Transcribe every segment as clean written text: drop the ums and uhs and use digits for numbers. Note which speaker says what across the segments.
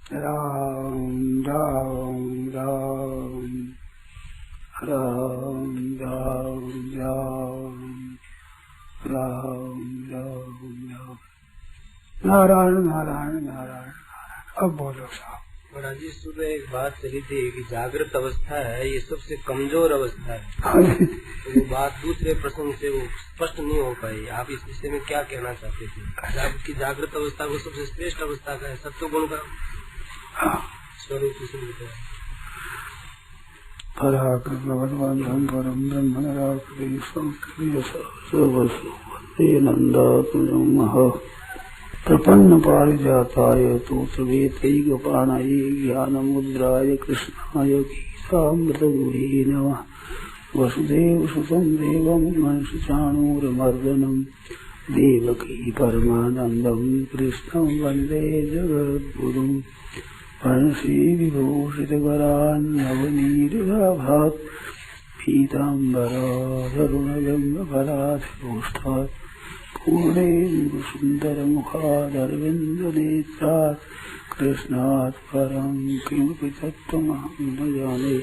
Speaker 1: राम राम राम राम राम राम राम राम राम। नारायण नारायण नारायण। अब बोलो साहब।
Speaker 2: महाराज जी, सुबह एक बात चली थी कि जागृत अवस्था है ये सबसे कमजोर अवस्था है। तो वो बात दूसरे प्रसंग से वो स्पष्ट नहीं हो पाई। आप इस विषय में क्या कहना चाहते थे? आपकी जागृत अवस्था को सबसे श्रेष्ठ अवस्था का है, सत्व गुण का स्वरूप
Speaker 1: पराक्रम परम ब्रह्म नंदा प्रपन्न पारिजाताय तोत्रवेतैकपाणये ज्ञानमुद्राय कृष्णाय गीतामृतगुहे नमः। वसुदेव सुतं देवं कंसचाणूरमर्दनं देवकी परमानन्दं कृष्णं वन्दे जगद्गुरुं। वंशी विभूषितकरान्नवनीरभात् पीताम्बराधरुणगङ्गफलाधिकोष्ठात् पूर्णेन्दुसुन्दरमुखादरविन्दनेत्रात् कृष्णात् परं किमपि तत्त्वमहं न जाने।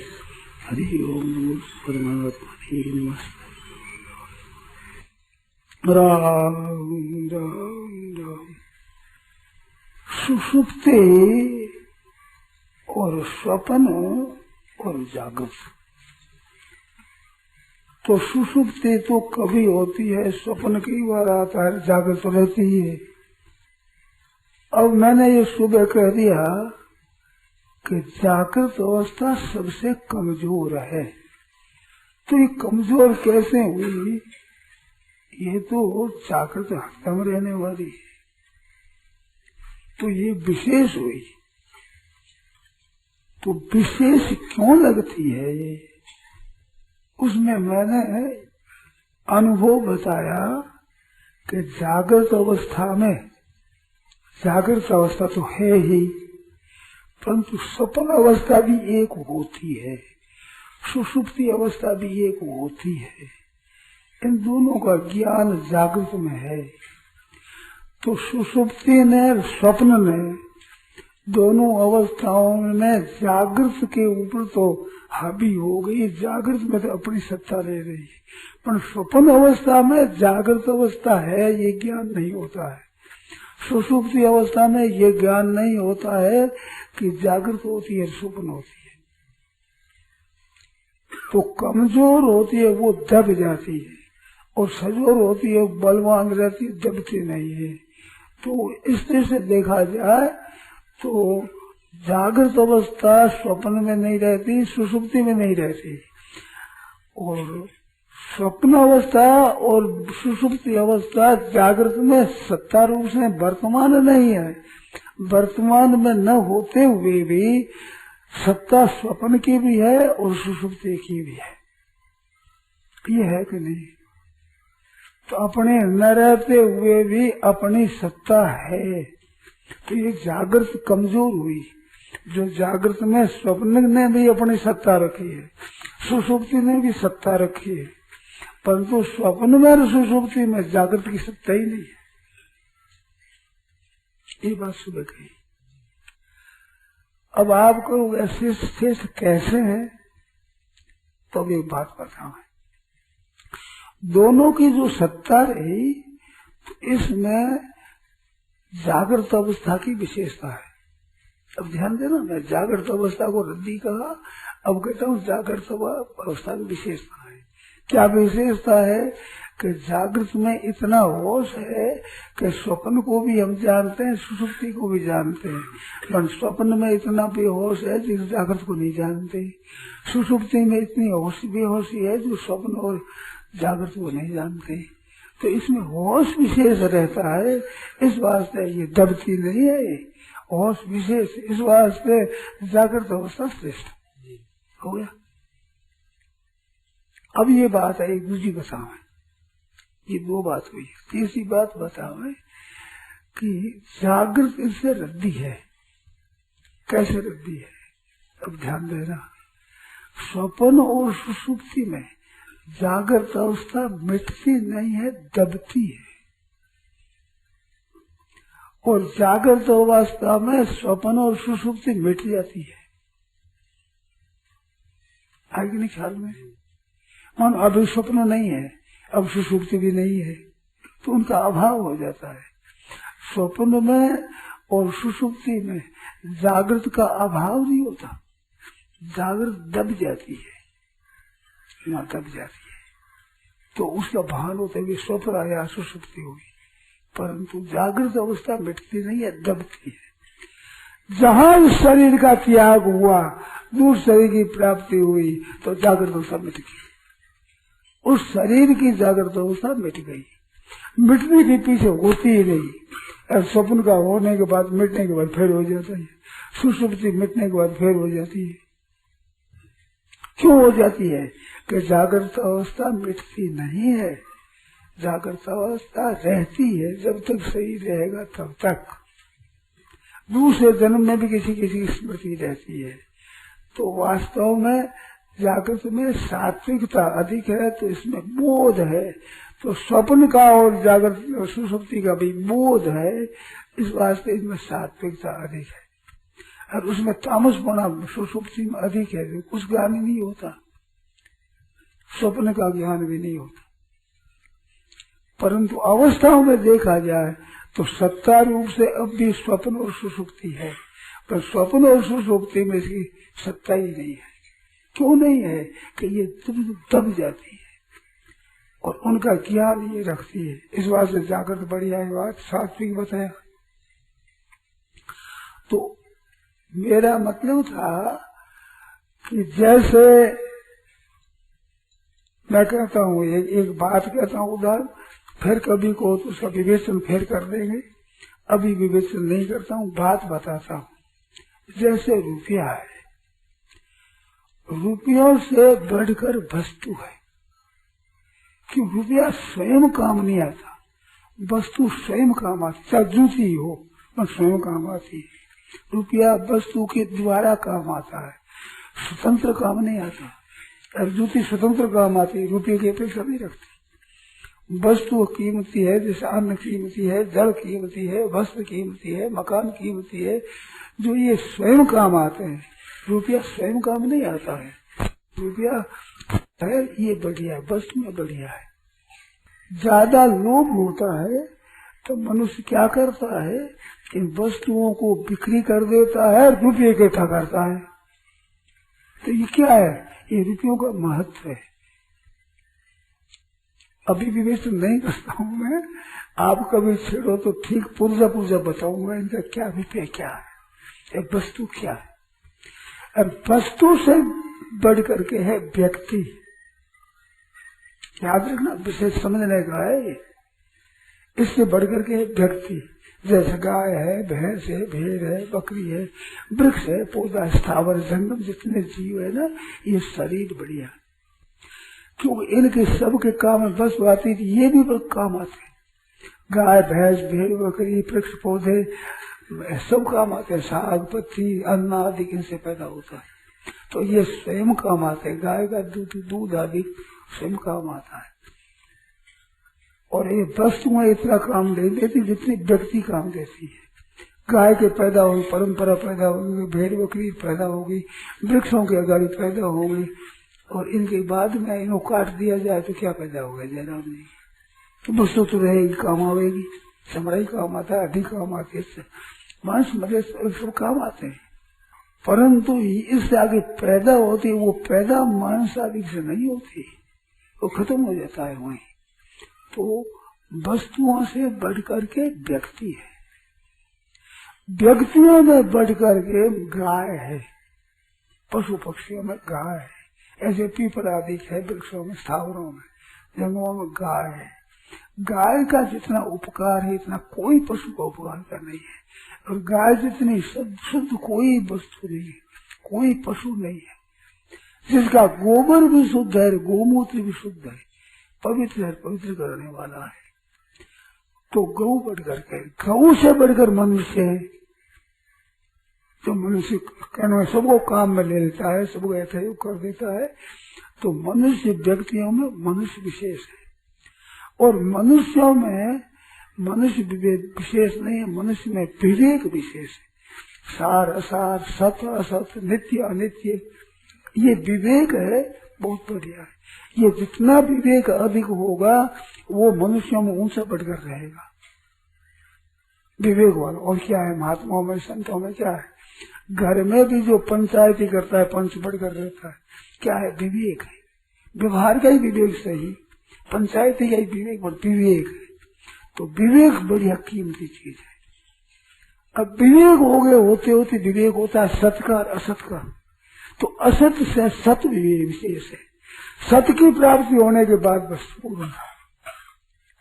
Speaker 1: हरि ओं नमो परमात्मने नमस्ते। राम राम राम। सुषुप्ति और स्वप्न और जागृत। तो सुषुप्ति तो कभी होती है, स्वप्न कई बार आता है, जागृत रहती है। अब मैंने ये सुबह कह दिया कि जागृत अवस्था सबसे कमजोर है। तो ये कमजोर कैसे हुई? ये तो जागृत हरदम रहने वाली है, तो ये विशेष हुई। तो विशेष क्यों लगती है ये? उसमें मैंने अनुभव बताया कि जागृत अवस्था में, जागृत अवस्था तो है ही, परंतु स्वप्न अवस्था भी एक होती है, सुषुप्ति अवस्था भी एक होती है। इन दोनों का ज्ञान जागृत में है। तो सुषुप्ति ने स्वप्न ने दोनों अवस्थाओं में जागृत के ऊपर तो हावी हो गई। जागृत में तो अपनी सत्ता ले रही है, पर स्वप्न अवस्था में जागृत अवस्था है ये ज्ञान नहीं होता है। सुषुप्ति अवस्था में ये ज्ञान नहीं होता है कि जागृत होती है स्वप्न होती है। तो कमजोर होती है वो दब जाती है, और सजोर होती है बलवान रहती है, दबती नहीं है। तो इस तरह से देखा जाए तो जागृत अवस्था स्वप्न में नहीं रहती, सुषुप्ति में नहीं रहती, और स्वप्न अवस्था और सुषुप्ति अवस्था जागृत में सत्ता रूप से वर्तमान नहीं है। वर्तमान में न होते हुए भी सत्ता स्वप्न की भी है और सुषुप्ति की भी है। ये है कि नहीं? तो अपने न रहते हुए भी अपनी सत्ता है। तो ये जागृत कमजोर हुई। जो जागृत में स्वप्न ने भी अपनी सत्ता रखी है, सुषुप्ति ने भी सत्ता रखी है, परंतु स्वप्न में और सुषुप्ति में जागृत की सत्ता ही नहीं है। ये बात सुबह कही। अब आपको ऐसे शेष कैसे है, तो एक बात बताऊं। दोनों की जो सत्ता रही, तो इसमें जागृत अवस्था की विशेषता है। अब ध्यान देना, मैं जागृत अवस्था को रद्दी कहा, अब कहता हूँ जागृत अवस्था की विशेषता है। क्या विशेषता है? कि जागृत में इतना होश है कि स्वप्न को भी हम जानते हैं, सुषुप्ति को भी जानते हैं, पर स्वप्न में इतना बेहोश है जिस जागृत को नहीं जानते। सुषुप्ति में इतनी बेहोशी है जो स्वप्न और जागृत को नहीं जानते। तो इसमें होश विशेष रहता है, इस वास्ते ये दबती नहीं है, होश विशेष, इस वास्ते जागृत अवस्था श्रेष्ठ हो गया। अब ये बात है, एक दूसरी बताओ, ये दो बात हुई। तीसरी बात बताओ कि जागृत इससे रद्दी है। कैसे रद्दी है? अब ध्यान देना, स्वप्न और सुषुप्ति में जागृत अवस्था मिटती नहीं है, दबती है। और जागृत अवस्था में स्वप्न और सुषुप्ति मिट जाती है। आगे नहीं ख्याल में? मान अभी स्वप्न नहीं है, अब सुषुप्ति भी नहीं है, तो उनका अभाव हो जाता है। स्वप्न में और सुषुप्ति में जागृत का अभाव नहीं होता, जागृत दब जाती है, यहाँ दब जाती है, तो उसका भान होता है कि स्वप्न आया सुषुप्ति हुई, परंतु जागृत अवस्था मिटती नहीं है, दबती है। जहाँ इस शरीर का त्याग हुआ, दूर शरीर की प्राप्ति हुई, तो जागृत अवस्था मिट गई। उस शरीर की जागृत अवस्था मिट गई, मिटने के पीछे होती ही नहीं। और स्वप्न का होने के बाद, मिटने के बाद फिर हो जाता है, सुषुप्ति मिटने के बाद फिर हो जाती है। क्यों हो जाती है? कि जागृत अवस्था मिटती नहीं है, जागृत अवस्था रहती है, जब तक शरीर रहेगा तब तक। दूसरे जन्म में भी किसी किसी की स्मृति रहती है। तो वास्तव में जागृत में सात्विकता अधिक है, तो इसमें बोध है। तो स्वप्न का और जागृत सुषुप्ति का भी बोध है, इस वास्ते इसमें सात्विकता अधिक है। और उसमें तामसपना सुषुप्ति में अधिक है, कुछ ज्ञान नहीं होता, स्वप्न का ज्ञान भी नहीं होता। परंतु अवस्थाओं में देखा जाए तो सत्ता रूप से अब भी स्वप्न और सुषुप्ति है, पर स्वप्न और सुषुप्ति में इसकी सत्ता ही नहीं है। क्यों नहीं है? कि ये दब जाती है और उनका ज्ञान ये रखती है। इस बात से जागृत बढ़िया है, बात सात्विक बताया। तो मेरा मतलब था कि जैसे मैं कहता हूँ, एक बात कहता हूँ उदाहरण, फिर कभी को तो उसका विवेचन फिर कर देंगे, अभी विवेचन नहीं करता हूँ, बात बताता हूँ। जैसे रुपया है, रुपयों से बढ़कर वस्तु है, कि रुपया स्वयं काम नहीं आता, वस्तु स्वयं काम आती। चाहे जूती हो पर स्वयं काम आती है, रुपया वस्तु के द्वारा काम आता है, स्वतंत्र काम नहीं आता। और जूती स्वतंत्र काम आती है, रुपये की अपेक्षा नहीं रखती। वस्तु कीमती है, जैसे अन्न कीमती है, जल कीमती है, वस्त्र कीमती है, मकान कीमती है, जो ये स्वयं काम आते हैं। रुपया स्वयं काम नहीं आता है, रुपया है ये बढ़िया है, वस्तु में बढ़िया है। ज्यादा लोभ होता है तो मनुष्य क्या करता है कि वस्तुओं को बिक्री कर देता है, रुपये इकट्ठा करता है। तो ये क्या है? ये रुपयों का महत्व है। अभी विवेचन नहीं करता हूँ मैं, आप कभी छेड़ो तो ठीक पुर्जा बताऊंगा इनका क्या रुपये क्या है, वस्तु क्या है। और वस्तु से बढ़ करके है व्यक्ति, याद रखना, विषय समझने का है। इससे बढ़ करके है व्यक्ति, जैसे गाय है, भैंस है, भेड़ है, बकरी है, वृक्ष है, पौधा, स्थावर, जंगम, जितने जीव है ना, ये शरीर बढ़िया। क्योंकि इनके सबके काम में वस्तु आती थी, ये भी काम आते। गाय, भैंस, भेड़, बकरी, वृक्ष, पौधे सब काम आते हैं। साग, पत्ती, अन्न आदि इनसे पैदा होता है, तो ये स्वयं काम आते हैं। गाय का दूध आदि स्वयं काम आता है। और ये वस्तुएं इतना काम नहीं देती जितनी व्यक्ति काम देती है। गाय के पैदा होगी, परंपरा पैदा होगी, भेड़ बकरी पैदा होगी, वृक्षों की अगाड़ी पैदा होगी, और इनके बाद में इनको काट दिया जाए तो क्या पैदा होगा? जरा नहीं, तो वस्तु तो रहेगी, काम आवेगी। चमड़ा ही काम आता है, अधिक काम आती है, मांस मदद सब काम आते हैं। परंतु इससे आगे पैदा होती है, वो पैदा मांस आदि से नहीं होती, वो खत्म हो जाता है वहीं। तो वस्तुओं से बढ़ करके व्यक्ति है, व्यक्तियों में बढ़ करके गाय है, पशु पक्षियों में गाय है, ऐसे पीपल आदि है, वृक्षों में, स्थावरों में, जंगलों में गाय है। गाय का जितना उपकार है इतना कोई पशु का उपकार का नहीं है। और गाय जितनी शुद्ध कोई वस्तु नहीं है, कोई पशु नहीं है। जिसका गोबर भी शुद्ध है, गोमूत्र भी शुद्ध है, पवित्र है, पवित्र करने वाला है। तो गौ बढ़कर के, गौ से बढ़कर मनुष्य है, जो मनुष्य कहने सबको काम में ले लेता है, सबको यथायोग कर देता है। तो मनुष्य व्यक्तियों में मनुष्य विशेष है, और मनुष्यों में मनुष्य विवेक विशेष नहीं है, मनुष्य में विवेक विशेष है। सार असार, सत असत, नित्य अनित्य, ये विवेक है, बहुत बढ़िया है। ये जितना विवेक अधिक होगा वो मनुष्यों में ऊंचा बढ़कर रहेगा, विवेक वाला। और क्या है महात्माओं में, संतों में क्या है, घर में भी जो पंचायती करता है पंच बढ़कर रहता है, क्या है, विवेक है। व्यवहार का ही विवेक सही, पंचायती का ही विवेक, पर विवेक है। तो विवेक बढ़िया कीमती चीज है। अब विवेक हो गए, होते होते विवेक होता है सत का और असत का। तो असत से सत विवेक विशेष है। सत की प्राप्ति होने के बाद बस पूर्ण,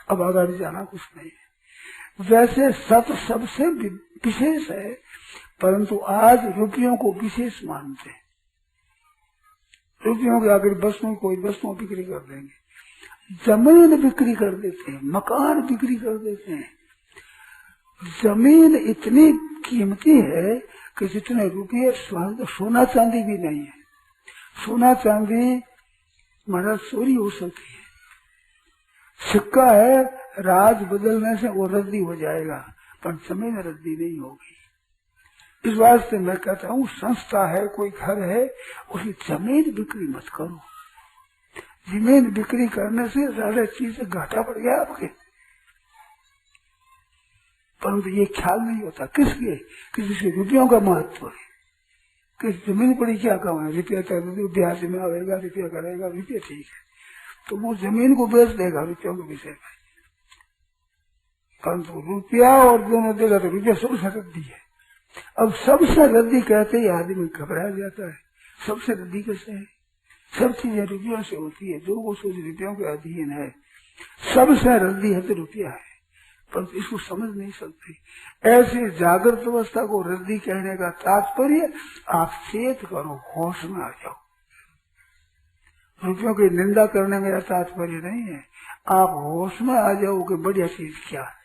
Speaker 1: अब आगे जाना कुछ नहीं है। वैसे सत सबसे विशेष है, परंतु आज रुपयों को विशेष मानते हैं। रुपयों के आगे वस्तुओं, कोई वस्तुओं बिक्री कर देंगे, जमीन बिक्री कर देते हैं, मकान बिक्री कर देते हैं। जमीन इतनी कीमती है कि जितने रुपये सोना चांदी भी नहीं है। सोना चांदी महाराज चोरी हो सकती है, सिक्का है, राज बदलने से वो रद्दी हो जाएगा, पर जमीन रद्दी नहीं होगी। इस वास्ते मैं कहता हूँ, संस्था है, कोई घर है, उसकी जमीन बिक्री मत करो। जमीन बिक्री करने से ज्यादा चीज घाटा पड़ गया आपके, परंतु ये ख्याल नहीं होता किसके, कि जिसके रुपयों का महत्व है। कि जमीन पड़ी क्या कमाए, रुपया ब्याज में आएगा, रुपया करेगा, रुपया ठीक है, तो वो जमीन को बेच देगा रुपयों के विषय में। परंतु रुपया और दोनों देगा तो रुपया सबसे रद्दी है। अब सबसे रद्दी कहते ही आदमी घबरा जाता है। सबसे रद्दी कैसे है, सब चीजें रुपयों से होती है, जो वो सोच रुपयों के अधीन है। सबसे रद्दी है तो रुपया है, परंतु इसको समझ नहीं सकते। ऐसे जागृत अवस्था को रद्दी कहने का तात्पर्य, आप चेत करो, होश में आ जाओ। रुपयों की निंदा करने मेरा तात्पर्य नहीं है, आप होश में आ जाओ कि बढ़िया चीज क्या है,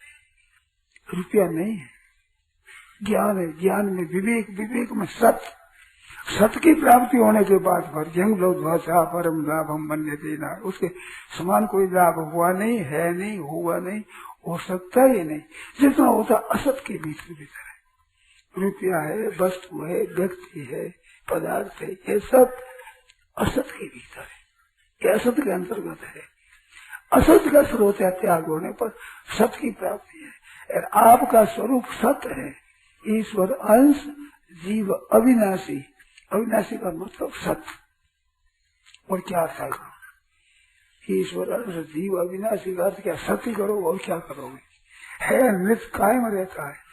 Speaker 1: रुपया नहीं है, ज्ञान है। ज्ञान में विवेक, विवेक में सत्य, सत्य की प्राप्ति होने के बाद पर जंग लो ध्वसा परम लाभ हम बनने देना, उसके समान कोई लाभ हुआ नहीं, है नहीं, हुआ नहीं, हो सकता ही नहीं। जितना होता असत के भीतर है। रुपया है, वस्तु है, व्यक्ति है, पदार्थ है, ये सब असत के भीतर है, ये असत के अंतर्गत है। असत का स्रोत त्याग होने पर सत की प्राप्ति है। और आपका स्वरूप सत्य है, ईश्वर अंश, जीव अविनाशी। अविनाशी का मतलब सत्य। और क्या था, ईश्वर अंश, जीव अविनाशी का अर्थ क्या, सत्य करो और क्या करोगे, है नित्य कायम रहता है।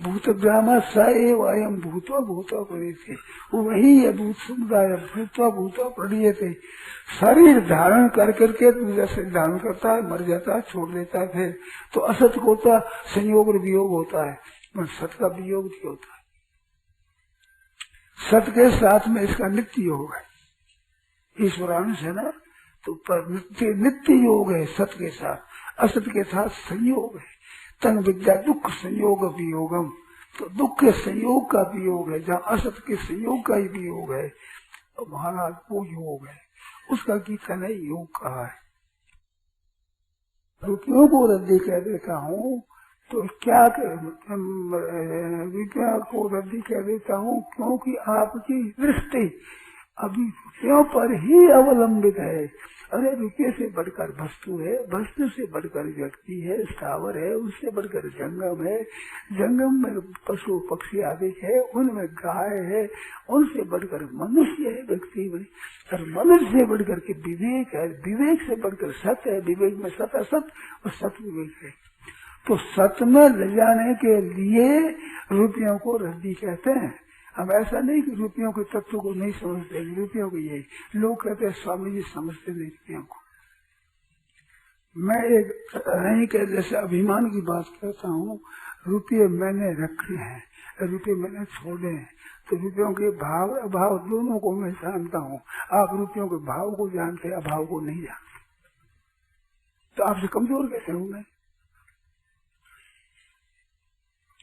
Speaker 1: भूत ब्रह्म स एव अयम भूतो भूतो प्रणीयते, वही है भूत समुदाय, भूतो भूतो प्रणीयते। शरीर धारण कर करके जैसे धारण करता है, मर जाता है, छोड़ देता है, फिर तो असत होता, संयोग और वियोग होता है, पर सत का वियोग नहीं होता है। सत के साथ में इसका नित्य योग है, ईश्वरांश है ना, तो पर नित्य योग है सत के साथ। असत के साथ संयोग है, तन विद्या दुख संयोग वियोगम, तो दुख के संयोग का वियोग है। जहाँ असत के संयोग का ही वियोग है, तो महाराज वो योग है, उसका गीता ने योग कहा है। रुपयों को रद्दी कह देता हूँ तो क्या रुपया को रद्दी कह देता हूँ, क्योंकि आपकी दृष्टि अभी रुपयों पर ही अवलंबित है। अरे रुपये से बढ़कर वस्तु है, वस्तु से बढ़कर व्यक्ति है, स्थावर है, उससे बढ़कर जंगम है, जंगम में पशु पक्षी आदि है, उनमें गाय है, उनसे बढ़कर मनुष्य है व्यक्ति में, और मनुष्य से बढ़कर के विवेक है, विवेक से बढ़कर सत्य है, विवेक में सत असत और सत विवेक है। तो सत में ले जाने के लिए रुपयों को रद्दी कहते हैं। अब ऐसा नहीं कि रुपयों के तत्व को नहीं समझते, रुपयों को यही लोग कहते हैं स्वामी जी समझते नहीं रुपयों को। मैं एक नहीं कह जैसे अभिमान की बात कहता हूँ, रुपये मैंने रखे हैं, रुपये मैंने छोड़े हैं, तो रुपयों के भाव अभाव दोनों को मैं जानता हूँ। आप रुपयों के भाव को जानते, अभाव को नहीं जानते, तो आपसे कमजोर कैसे हूँ मैं।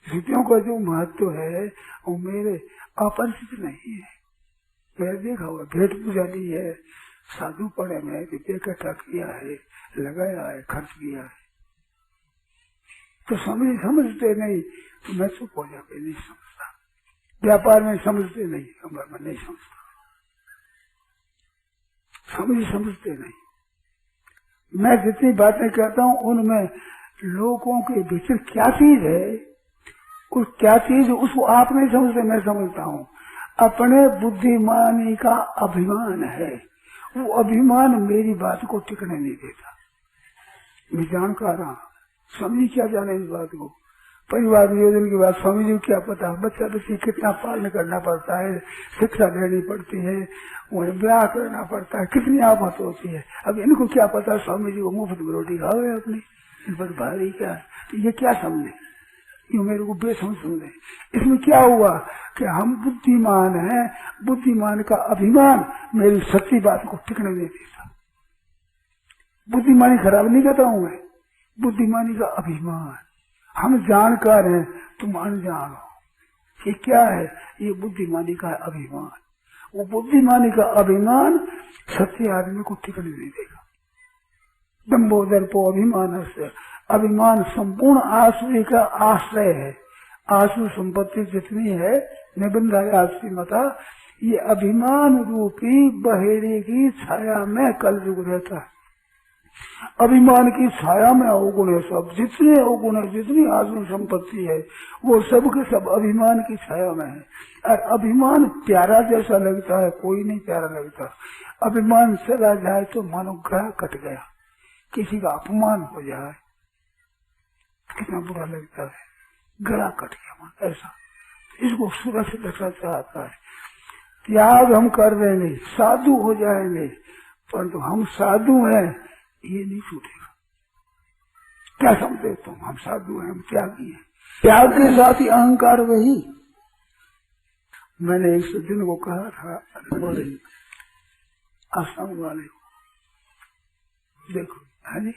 Speaker 1: रुपयों का जो महत्व है वो मेरे अपरिचित नहीं है। मैं देखा हुआ भेंट पूजा दी है, साधु पड़े में रुपये इकट्ठा किया है, लगाया है, खर्च किया है, तो समझते नहीं तो मैं चुप हो जाके नहीं समझता। व्यापार में समझते नहीं, अमर में नहीं समझता, समझते नहीं। मैं जितनी बातें करता हूँ उनमें लोगों के भीतर क्या चीज है, उस क्या चीज उसको आप नहीं समझते, मैं समझता हूँ। अपने बुद्धिमानी का अभिमान है, वो अभिमान मेरी बात को टिकने नहीं देता। मैं जानकार हूँ, समझी क्या जाने इस बात को। परिवार नियोजन की बात समझी क्या पता, बच्चा बच्ची कितना पालन करना पड़ता है, शिक्षा देनी पड़ती है, उन्हें ब्याह करना पड़ता है, कितनी आफत होती है। अब इनको क्या पता, स्वामी जी को मुफ्त में रोटी खाओगे अपनी, इन पर भारी क्या है। तो ये क्या समझे, ये मेरे को बेसमझ समझे। इसमें क्या हुआ कि हम बुद्धिमान हैं, बुद्धिमान का अभिमान मेरी सच्ची बात को टिकने नहीं देता। बुद्धिमानी खराब नहीं कहता हूं मैं, बुद्धिमानी का अभिमान। हम जानकार हैं, तुम अनजान हो। ये क्या है, ये बुद्धिमानी का अभिमान। वो बुद्धिमानी का अभिमान सच्चे आदमी को टिकने नहीं देगा। दंभो दर्पो अभिमान से, अभिमान संपूर्ण आसुरी का आश्रय है। आसु संपत्ति जितनी है निबंधायासी मता, ये अभिमान रूपी बहेरे की छाया में कलयुग रहता है। अभिमान की छाया में अवगुण है सब, जितने अवगुण है, जितनी आसु संपत्ति है, वो सब के सब अभिमान की छाया में है। और अभिमान प्यारा जैसा लगता है, कोई नहीं प्यारा लगता। अभिमान चला जाए तो मानो गला कट गया, किसी का अपमान हो जाए कितना बुरा लगता है, गला कट गया मन ऐसा। इसको सुरक्षित रखना चाहता है। त्याग हम कर देंगे, साधु हो जाएंगे, परंतु हम साधु हैं ये नहीं छूटेगा। क्या समझते तुम, हम साधु हैं, हम त्यागी हैं। त्याग के साथ ही अहंकार वही। मैंने एक सज्जन को कहा था, आश्रम वाले को, देखो है नी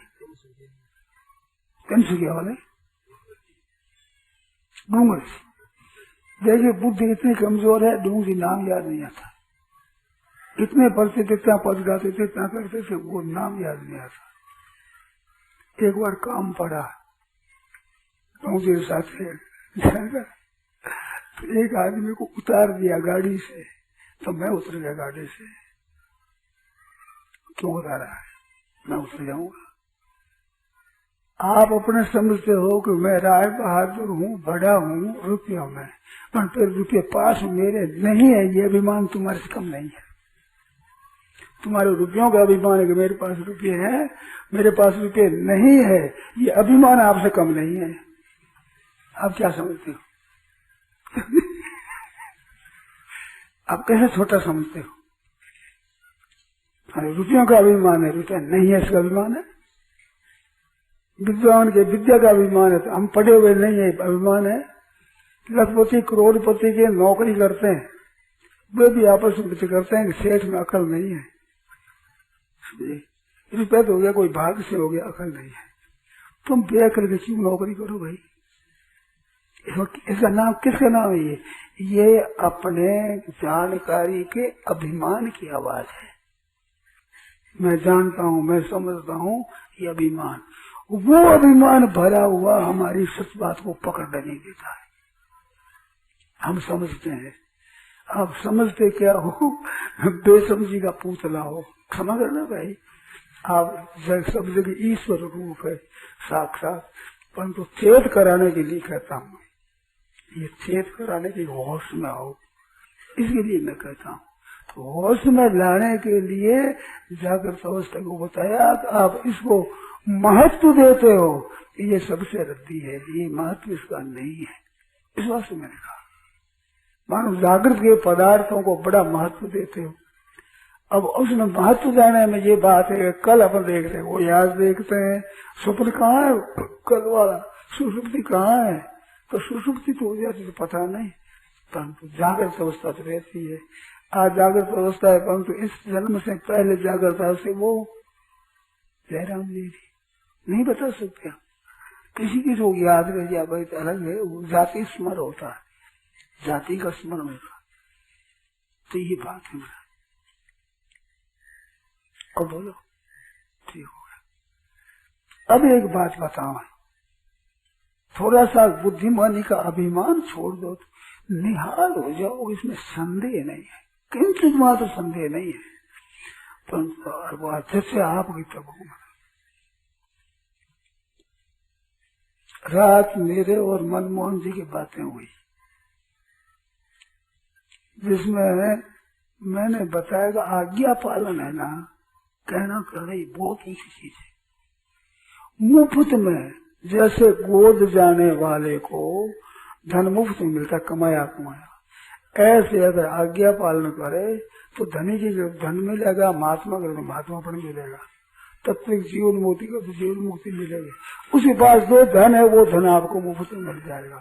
Speaker 1: तिनसुकिया वाले डूंगर, देखिए बुद्धि इतनी कमजोर है, डूंगी नाम याद नहीं आता। इतने पढ़ते थे, इतना पढ़ जाते थे, इतना करते थे, वो नाम याद नहीं आता। एक बार काम पड़ा डूंगी के साथ, तो एक आदमी को उतार दिया गाड़ी से, तो मैं उतर गया गाड़ी से। क्यों उतारा है, मैं उतर जाऊंगा। आप अपने समझते हो कि मैं राय बहादुर हूँ, बड़ा हूँ रुपयों में, पर फिर रुपये पास मेरे नहीं है, ये अभिमान तुम्हारे से कम नहीं है। तुम्हारे रुपयों का अभिमान है कि मेरे पास रुपये हैं, मेरे पास रुपये नहीं है, ये अभिमान आपसे कम नहीं है। आप क्या समझते हो? आप कैसे छोटा समझते हो? रुपयों का अभिमान है, रुपया नहीं है इसका अभिमान है। विद्वान के विद्या का अभिमान है, तो हम पढ़े हुए नहीं है अभिमान है। लखपति करोड़पति के नौकरी करते हैं, वे भी आपस में करते हैं कि सेठ में अकल नहीं है। रुपया तो हो गया, कोई भाग से हो गया, अकल नहीं है। तुम बेअकल के क्यों नौकरी करो भाई? इसका नाम किसका नाम है? ये अपने जानकारी के अभिमान की आवाज है। मैं जानता हूँ, मैं समझता हूँ, ये अभिमान, वो अभिमान भरा हुआ हमारी सच बात को पकड़ नहीं देता है। हम समझते हैं, आप समझते क्या हो? बेसमझी का पुतला हो। क्षमा करना भाई, आप सब जगह ईश्वर रूप है साक्षात, परंतु चेत कराने के लिए कहता हूँ, ये चेत कराने की होश में आओ, इसके लिए मैं कहता हूँ। तो होश में लाने के लिए जागृत अवस्था को बताया कि आप इसको महत्व देते हो, ये सबसे रद्दी है, ये महत्व इसका नहीं है। इस बात से मैंने कहा, मानो जागृत के पदार्थों को बड़ा महत्व देते हो। अब उसमें महत्व देने में ये बात है, कल अपन देख रहे हैं, वो आज देखते हैं स्वप्न कहाँ है, कल वाला सुषुप्ति कहाँ है, तो सुषुप्ति तो हो जाती तो पता नहीं, परंतु जागृत अवस्था तो रहती है। आज जागृत अवस्था है, परंतु इस जन्म से पहले जागृत अवस्था वो जयराम जी नहीं बता सकते। किसी की जो याद रह गया भाई अलग है, वो जाति स्मरण होता है, जाति का स्मरण होता। तो ये बात है। और बोलो ठीक हो गया। अब एक बात बताओ, थोड़ा सा बुद्धिमानी का अभिमान छोड़ दो तो निहाल हो जाओगे, इसमें संदेह नहीं है, किंचित मात्र संदेह नहीं है। परंतु वो अच्छे से आपकी तब रात मेरे और मनमोहन जी की बातें हुई, जिसमें मैंने बताया कि आज्ञा पालन है ना, कहना करना ही बहुत ऊंची चीज है। मुफ्त में, जैसे गोद जाने वाले को धन मुफ्त में मिलता, कमाया कमाया, ऐसे अगर आज्ञा पालन करे तो धनी की धन मिलेगा, महात्मा करे तो महात्मापन मिलेगा, तब तक जीवन मुक्ति का तो जीवन मुक्ति मिलेगी। उसके पास जो धन है वो धन आपको मुफ्त में मिल जाएगा,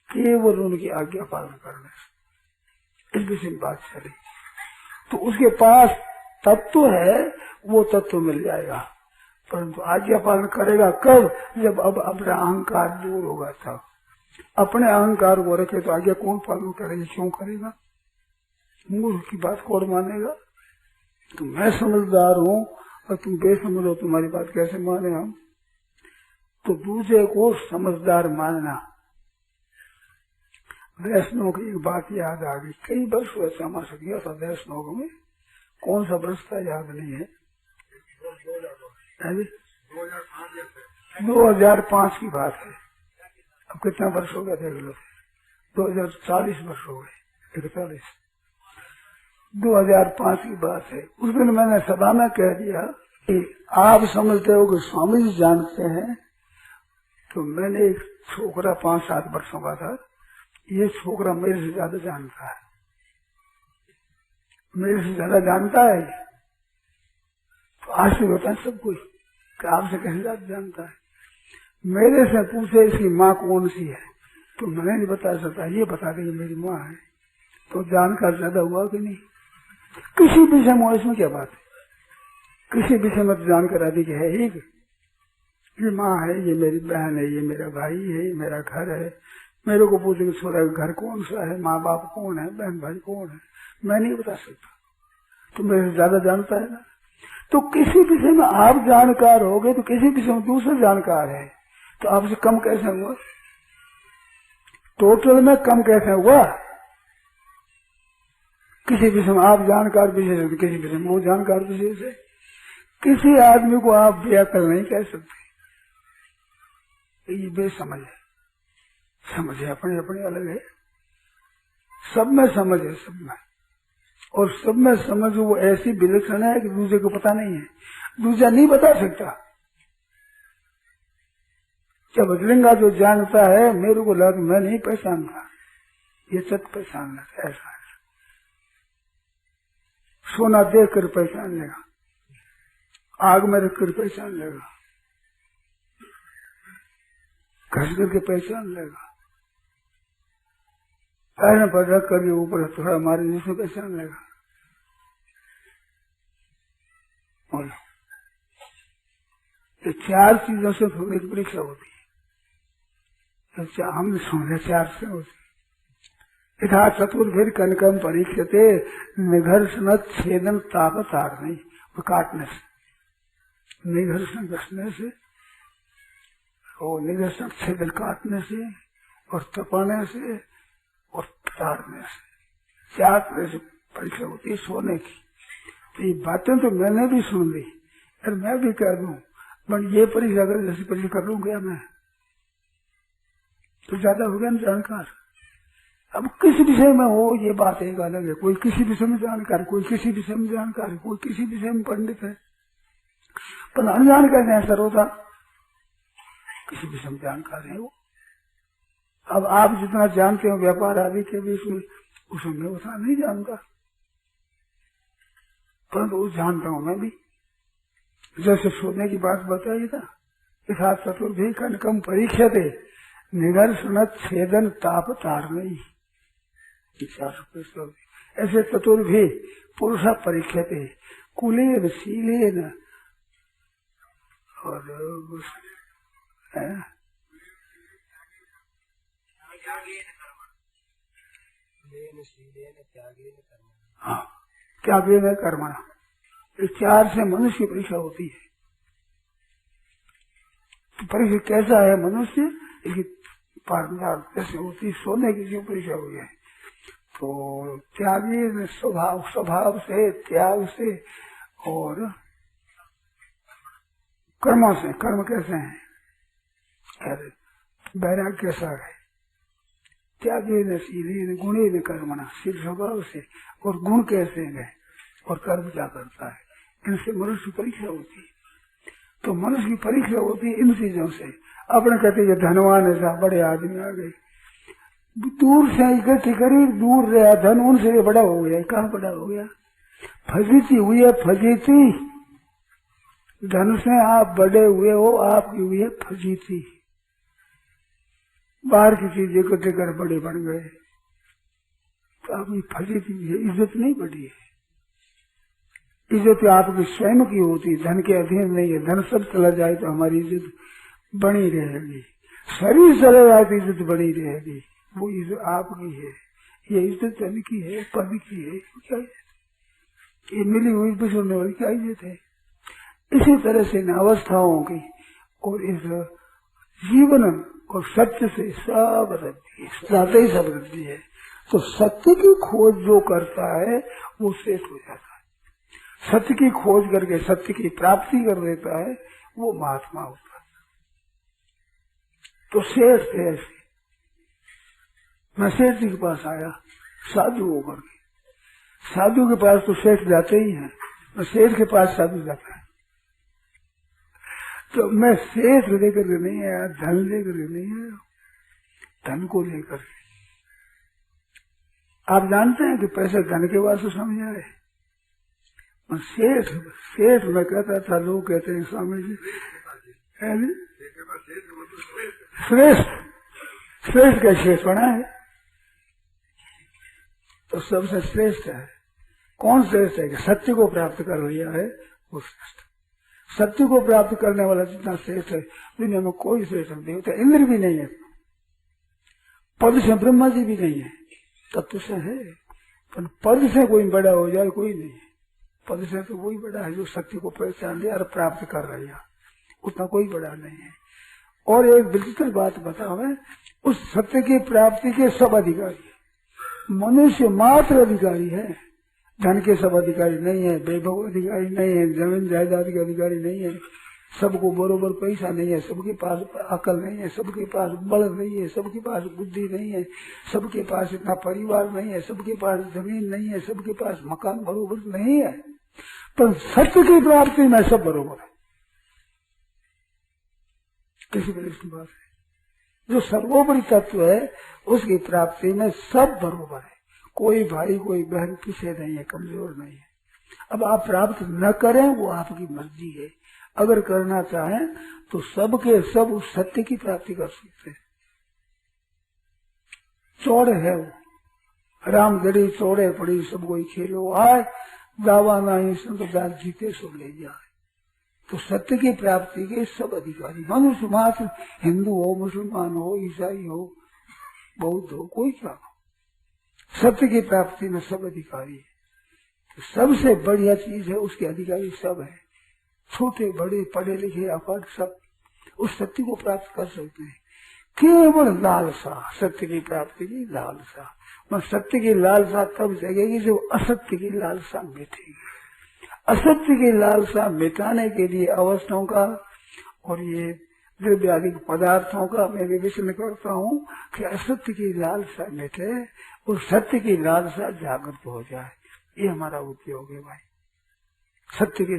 Speaker 1: केवल उनकी आज्ञा पालन करने से। इस विषय में बात चली तो उसके पास तत्व है, वो तत्व मिल जाएगा, परंतु आज्ञा पालन करेगा कब? जब अब अपना अहंकार दूर होगा तब। अपने अहंकार को रखे तो आज्ञा कौन पालन करेगा, क्यों करेगा? मूर्ख की बात कौन मानेगा? तो मैं समझदार हूँ और तुम बेसमझ हो, तुम्हारी बात कैसे माने हम? तो दूसरे को समझदार मानना। वैष्णव की एक बात याद आ गई, कई वर्ष ऐसा हमारा गया था वैष्णव में, कौन सा वर्ष था याद नहीं है, 2005 की बात है। अब कितना वर्ष हो गया देख लो, 2040 वर्ष हो गए, 41। 2005 की बात है। उस दिन मैंने सभा में कह दिया कि आप समझते हो कि स्वामी जी जानते हैं, तो मैंने एक छोकरा 5-7 वर्षों का था, ये छोकरा मेरे से ज्यादा जानता है, मेरे से ज्यादा जानता है। तो आश्चर्य होता है सब कुछ कि आपसे कैसे ज्यादा जानता है। मेरे से पूछे इसकी माँ कौन सी है, तो मैंने नहीं बता सकता, ये बता देंगे मेरी माँ है, तो जानकार ज्यादा हुआ कि नहीं? किसी विषय में इसमें क्या बात है, किसी विषय में तो जानकर अधिक है ही। ये माँ है, ये मेरी बहन है, ये मेरा भाई है, ये मेरा घर है। मेरे को पूछेंगे छोरा घर कौन सा है, माँ बाप कौन है, बहन भाई कौन है, मैं नहीं बता सकता, तो मेरे से ज्यादा जानता है ना। तो किसी विषय में आप जानकार हो गए तो किसी विषय में दूसरा जानकार है, तो आपसे कम कैसे हुआ? टोटल में कम कैसे हुआ? किसी विषय में आप जानकार विशेष है, किसी विषय में वो जानकार विशेष है। किसी आदमी को आप व्याकरण नहीं कह सकते, ये बेसमझ है। समझ है अपने अपने अलग है, सब में समझ है, सब में, और सब में समझ वो ऐसी विलक्षण है कि दूसरे को पता नहीं है, दूसरा नहीं बता सकता। जब बदलेगा जो जानता है, मेरे को लगा मैं नहीं पहचानता, ये सब पहचान लेता, ऐसा है। सोना देख कर पहचान लेगा, आग में रख कर पहचान लेगा, घस करके पहचान लेगा, पैर पर रख कर ऊपर थोड़ा मारे जिसमें पहचान लेगा। ये 4 चीजों से थोड़ी परीक्षा होती है, हमने समझा 4 से होती। यथा चतुर्भिर कनकम परीक्षते निघर्षण छेदन तापतार नहीं, वो काटने से, निघर्षण घसने से, और निघर्षण छेदन काटने से, और तपाने से, और तारने से, 4 तरह से परीक्षा होती है सोने की। तो ये बातें तो मैंने भी सुन ली, और मैं भी कर दूं, पर ये परीक्षा कर जैसी परीक्षा कर लूं क्या मैं, तो ज्यादा हो गया ना जानकार। अब किस विषय में हो ये बात एक अलग है, कोई किसी विषय में जानकार, कोई किसी विषय में जानकार, कोई किसी विषय में पंडित है, पर अनजान कहते हैं सर्वथा किसी विषय में जानकार है वो। अब आप जितना जानते हो व्यापार आदि के बीच में, उसमें उतना नहीं जानता, परंतु उस जानता हूं मैं भी। जैसे सोने की बात बताई था, यथा चतुर्भी कनकम परीक्षते निघर्षण छेदन ताप तारणी, ऐसे चतुर्भी पुरुष परीक्षते कुलेन शीलेन और त्यागेन कर्मणा, इस 4 से मनुष्य की परीक्षा होती है। तो परीक्षा कैसा है मनुष्य, इसकी पारंगत जैसे होती सोने की जो परीक्षा हुई है। तो त्यागी स्वभाव से, त्याग से और कर्मों से। कर्म कैसे हैं? बैराग कैसा है? त्यागी न शीली गुणे न कर्मणा, शील स्वभाव से। और गुण कैसे है और कर्म क्या करता है, इनसे मनुष्य की परीक्षा होती है। तो मनुष्य की परीक्षा होती है इन चीजों से। अपने कहते हैं धनवान ऐसा बड़े आदमी आ गए, दूर से इकट्ठी करी, दूर रहा धन, उनसे ये बड़ा हो गया। कहाँ बड़ा हो गया? फजीती हुई है, फजीती। धन से आप बड़े हुए हो, आपकी हुई है फजीती। बाहर की चीज इकट्ठे कर बड़े बन गए, तो आपकी फजीती है, इज्जत नहीं बढ़ी है। इज्जत आपकी स्वयं की होती, धन के अधीन नहीं है। धन सब चला जाए तो हमारी इज्जत बनी रहेगी, शरीर चला जाए तो इज्जत बनी रहेगी। वो इज्जत आपकी है, ये इज्जत धन की है, पद की है, क्या इज्जत? ये मिली हुई बिछड़ने वाली क्या इज्जत है? इसी तरह से इन अवस्थाओं की और इस जीवन और सत्य से सब वृद्धि, ही सब वृद्धि है। तो सत्य की खोज जो करता है वो श्रेष्ठ हो जाता है। सत्य की खोज करके सत्य की प्राप्ति कर लेता है वो महात्मा होता है। तो श्रेष्ठ है ऐसे। मैं सेठ जी के पास आया साधु होकर के। साधु के पास तो सेठ जाते ही हैं, मैं सेठ के पास साधु जाता है। तो मैं सेठ लेकर के नहीं आया, धन लेकर के नहीं आया, धन को लेकर। आप जानते हैं कि पैसे धन के वास्ते समझ आए। सेठ मैं कहता था, लोग कहते हैं स्वामी जी श्रेष्ठ का शेष बना है, तो सबसे श्रेष्ठ है। कौन श्रेष्ठ है? कि सत्य को प्राप्त कर लिया है वो श्रेष्ठ। सत्य को प्राप्त करने वाला जितना श्रेष्ठ है दुनिया में कोई श्रेष्ठ नहीं होता। इंद्र भी नहीं है, पद से ब्रह्मा जी भी नहीं है, तत्व से है। पर पद से कोई बड़ा हो जाए कोई नहीं है। पद से तो वही बड़ा है जो सत्य को पहचान लिया और प्राप्त कर रहा है, उतना कोई बड़ा नहीं है। और एक विचित्र बात बताओ, मैं उस सत्य की प्राप्ति के सब अधिकारी है। मनुष्य मात्र अधिकारी है, धन के सब अधिकारी नहीं है, वैभव अधिकारी नहीं है, जमीन जायदाद के अधिकारी नहीं है। सबको बरोबर पैसा नहीं है, सबके पास अकल नहीं है, सबके पास बल नहीं है, सबके पास बुद्धि नहीं है, सबके पास इतना परिवार नहीं है, सबके पास जमीन नहीं है, सबके पास मकान बरोबर नहीं है। पर सत्य की प्राप्ति में सब बरोबर है। किसी भी बात है जो सर्वोपरि तत्व है उसकी प्राप्ति में सब बरोबर है। कोई भाई कोई बहन पीछे नहीं है, कमजोर नहीं है। अब आप प्राप्त न करें वो आपकी मर्जी है। अगर करना चाहें तो सबके सब उस सत्य की प्राप्ति कर सकते हैं। चौड़े है वो, राम गढ़ी चौड़े पड़ी सब कोई खेलो आए, दावा नहीं संत जीते सब ले जाए। तो सत्य की प्राप्ति के सब अधिकारी मनुष्य मात्र, हिंदू हो, मुसलमान हो, ईसाई हो, बौद्ध हो, कोई क्या हो, सत्य की प्राप्ति में सब अधिकारी है। तो सबसे बढ़िया चीज है, उसके अधिकारी सब है। छोटे बड़े पढ़े लिखे अपढ़ सब उस सत्य को प्राप्त कर सकते हैं। केवल लालसा, सत्य की प्राप्ति की लालसा। मैं सत्य की लालसा तब जगेगी जब असत्य की लालसा मिटेगी। असत्य की लालसा मिटाने के लिए अवस्थाओं का और ये द्रव्यादिक पदार्थों का मैं विवेचन करता हूँ कि असत्य की लालसा मिटे और सत्य की लालसा जागृत हो जाए। ये हमारा उद्योग है भाई। सत्य की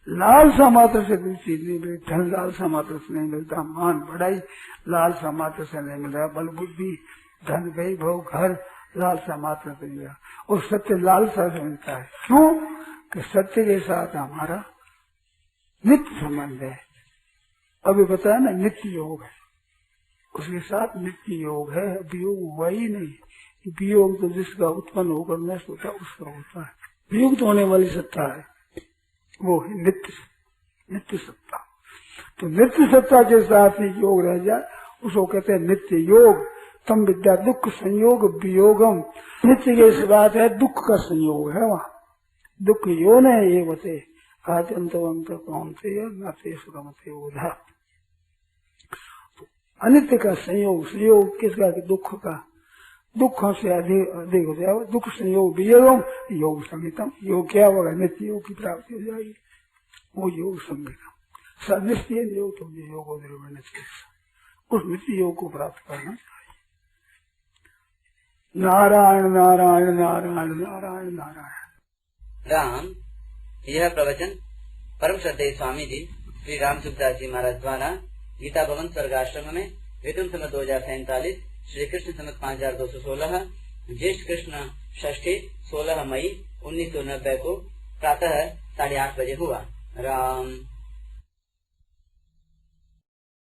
Speaker 1: लालसा मात्र से कोई चीज नहीं मिलती। धन लालसा मात्र से नहीं मिलता, मान बढ़ाई लालसा मात्र से नहीं मिलता, बल बुद्धि धन वैभव घर लालसा मात्र से मिला, और सत्य लालसा से मिलता है। क्यों? कि सत्य के साथ हमारा नित्य संबंध है। अभी बताया ना नित्य योग है, उसके साथ नित्य योग है। वियोग हुआ ही नहीं। वियोग तो जिसका उत्पन्न होकर नष्ट होता है उसका होता है। वियुक्त होने वाली सत्ता है वो है नित्य सत्ता। तो नित्य सत्ता के साथ ही योग रह जाए उसको कहते हैं नित्य योग। तम विद्या दुख संयोग वियोगम। नित्य के इस बात है दुख का संयोग है वहाँ। दुख यो न ये बते आद्यंत कौन थे नाते सुगमते ओधा। अनित्य का संयोग, संयोग किसका कि दुख का, दुखों से अधिक हो जाए, दुख संयोग वियोग योग संगीतम, योग क्या होगा, नित्य योग की प्राप्ति हो जाएगी, वो योग संगीतम। सनिश्चय योग तो योग उस नित्य योग को प्राप्त करना चाहिए। नारायण नारायण नारायण नारायण नारायण।
Speaker 3: राम। यह प्रवचन परम श्रद्धेय स्वामी जी श्री राम सुखदास जी महाराज द्वारा गीता भवन स्वर्गाश्रम में विक्रम संवत 2047 श्री कृष्ण संवत 5216 ज्येष्ठ कृष्ण षष्ठी 16 मई 1990 को प्रातः 8:30 बजे हुआ। राम।